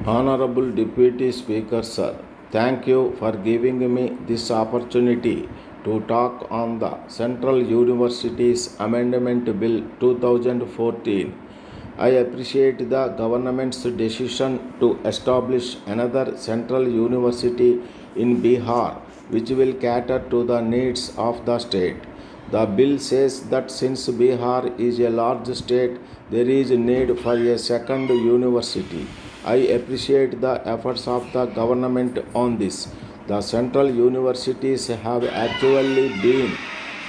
Honorable Deputy Speaker Sir, thank you for giving me this opportunity to talk on the Central Universities Amendment Bill 2014. I appreciate the government's decision to establish another central university in Bihar, which will cater to the needs of the state. The bill says that since Bihar is a large state, there is a need for a second university. I appreciate the efforts of the government on this. The central universities have actually been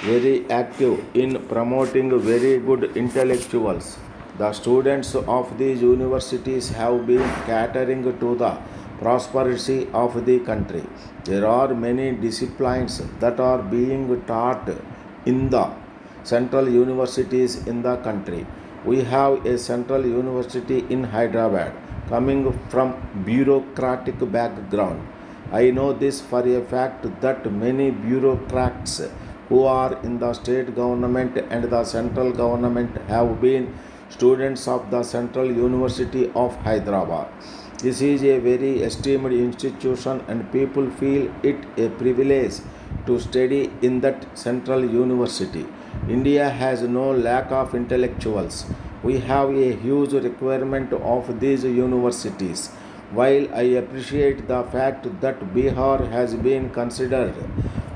very active in promoting very good intellectuals. The students of these universities have been catering to the prosperity of the country. There are many disciplines that are being taught in the central universities in the country. We have a central university in Hyderabad coming from bureaucratic background. I know this for a fact that many bureaucrats who are in the state government and the central government have been students of the Central University of Hyderabad. This is a very esteemed institution and people feel it a privilege to study in that central university. India has no lack of intellectuals. We have a huge requirement of these universities. While I appreciate the fact that Bihar has been considered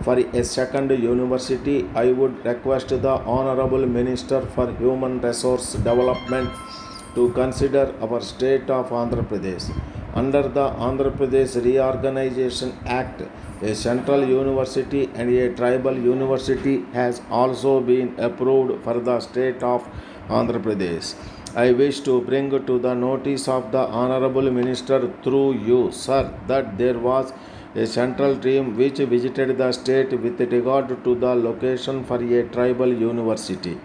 for a second university, I would request the Honorable Minister for Human Resource Development to consider our state of Andhra Pradesh. Under the Andhra Pradesh Reorganization Act, a central university and a tribal university has also been approved for the state of Andhra Pradesh. I wish to bring to the notice of the Honorable Minister through you, sir, that there was a central team which visited the state with regard to the location for a tribal university.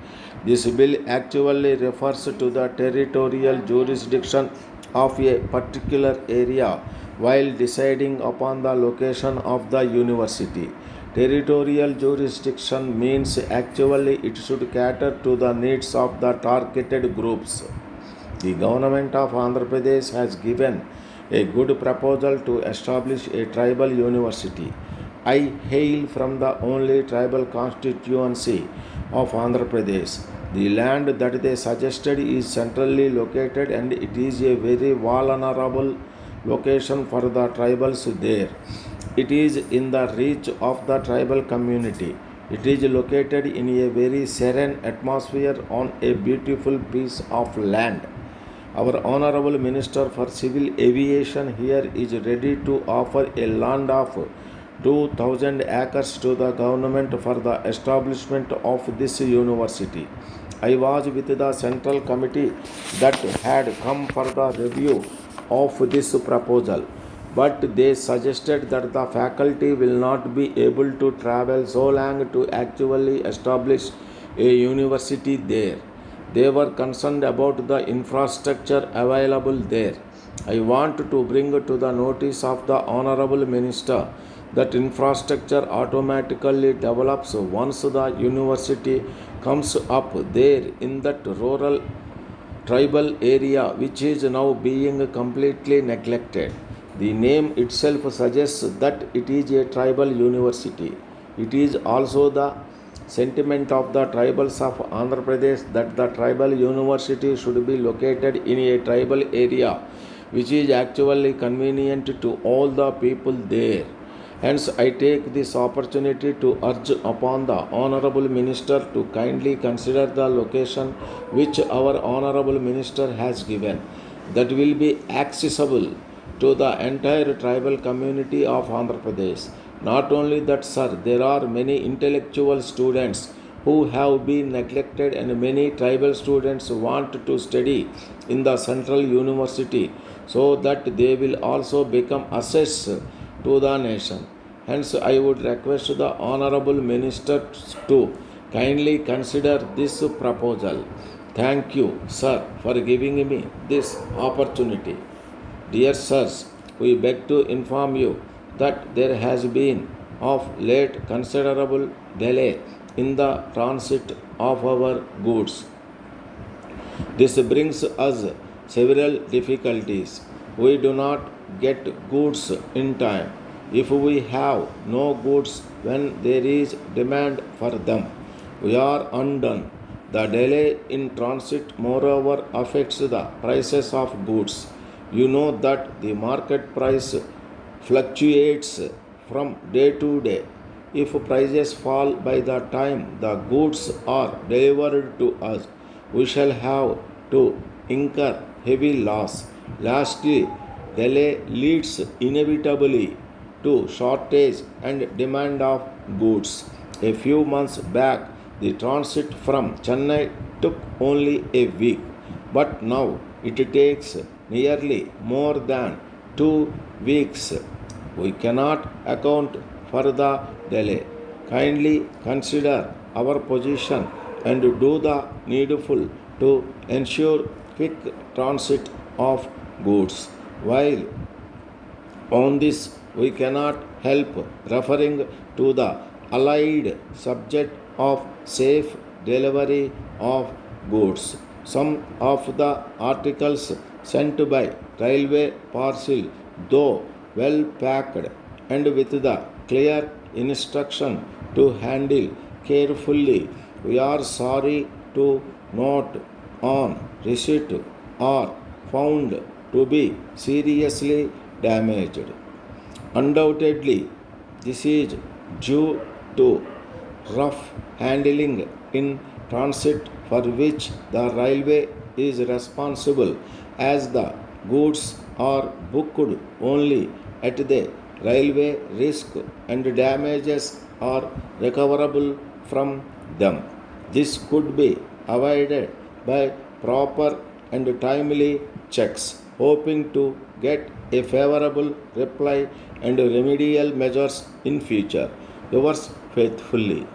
This bill actually refers to the territorial jurisdiction of a particular area while deciding upon the location of the university. Territorial jurisdiction means actually it should cater to the needs of the targeted groups. The government of Andhra Pradesh has given a good proposal to establish a tribal university. I hail from the only tribal constituency of Andhra Pradesh. The land that they suggested is centrally located and it is a very vulnerable location for the tribals there. It is in the reach of the tribal community. It is located in a very serene atmosphere on a beautiful piece of land. Our Honorable Minister for Civil Aviation here is ready to offer a land of 2000 acres to the government for the establishment of this university. I was with the central committee that had come for the review of this proposal, but they suggested that the faculty will not be able to travel so long to actually establish a university there. They were concerned about the infrastructure available there. I want to bring to the notice of the Honorable Minister that infrastructure automatically develops once the university comes up there in that rural tribal area which is now being completely neglected. The name itself suggests that it is a tribal university. It is also the sentiment of the tribals of Andhra Pradesh that the tribal university should be located in a tribal area which is actually convenient to all the people there. Hence, I take this opportunity to urge upon the Honorable Minister to kindly consider the location which our Honorable Minister has given that will be accessible to the entire tribal community of Andhra Pradesh. Not only that, sir, there are many intellectual students who have been neglected and many tribal students want to study in the central university so that they will also become assets to the nation. Hence, I would request the Honorable Minister to kindly consider this proposal. Thank you, sir, for giving me this opportunity. Dear sirs, we beg to inform you that there has been of late considerable delay in the transit of our goods. This brings us several difficulties. we do not get goods in time. If we have no goods when there is demand for them, we are undone. The delay in transit, moreover, affects the prices of goods. You know that the market price fluctuates from day to day. If prices fall by the time the goods are delivered to us, we shall have to incur heavy loss. Lastly, delay leads inevitably to shortage and demand of goods. A few months back, the transit from Chennai took only a week, but now it takes nearly more than 2 weeks. We cannot account for the delay. Kindly consider our position and do the needful to ensure quick transit of goods. While on this, we cannot help referring to the allied subject of safe delivery of goods. Some of the articles sent by railway parcel, though well packed and with the clear instruction to handle carefully, we are sorry to note on receipt are found to be seriously damaged. Undoubtedly, this is due to rough handling in transit for which the railway is responsible, as the goods are booked only at the railway risk and damages are recoverable from them. This could be avoided by proper and timely checks, hoping to get a favorable reply and remedial measures in future. Yours faithfully.